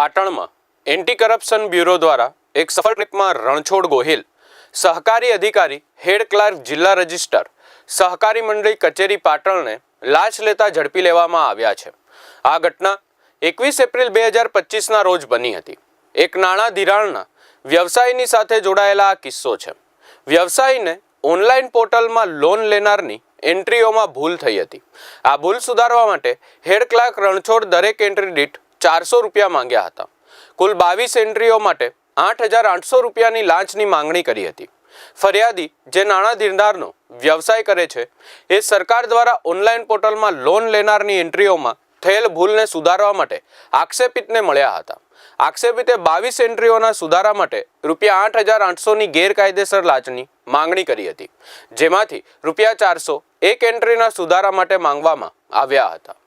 પાટણમાં anti corruption bureau દ્વારા એક સફળ ટ્રીપમાં રણછોડ ગોહિલ, સહકારી અધિકારી, હેડ ક્લાર્ક, જિલ્લા રજિસ્ટ્રાર, સહકારી મંડળી કચેરી પાટણને લાંચ લેતા ઝડપી લેવામાં આવ્યા છે। આ ઘટના 21 એપ્રિલ 2025ના રોજ બની હતી। એક નાણાં ધિરાણના વ્યવસાયની સાથે જોડાયેલા આ કિસ્સો છે। વ્યવસાયને ઓનલાઈન પોર્ટલમાં લોન લેનારની એન્ટ્રીઓમાં ભૂલ થઈ હતી। આ ભૂલ સુધારવા માટે હેડ ક્લાર્ક રણછોડ દરેક એન્ટ્રી દીઠ 400 રૂપિયા માંગ્યા હતા। કુલ 22 એન્ટ્રીઓ માટે 8,800 રૂપિયાની લાંચની માંગણી કરી હતી। ફરિયાદી જે નાણાં ધિરાણનો વ્યવસાય કરે છે એ સરકાર દ્વારા ઓનલાઈન પોર્ટલમાં લોન લેનારની એન્ટ્રીઓમાં થયેલ ભૂલને સુધારવા માટે આક્ષેપિતને મળ્યા હતા। આક્ષેપિતે 22 એન્ટ્રીઓના સુધારા માટે રૂપિયા 8,800ની ગેરકાયદેસર લાંચની માંગણી કરી હતી, જેમાંથી રૂપિયા 400 એક એન્ટ્રીના સુધારા માટે માંગવામાં આવ્યા હતા।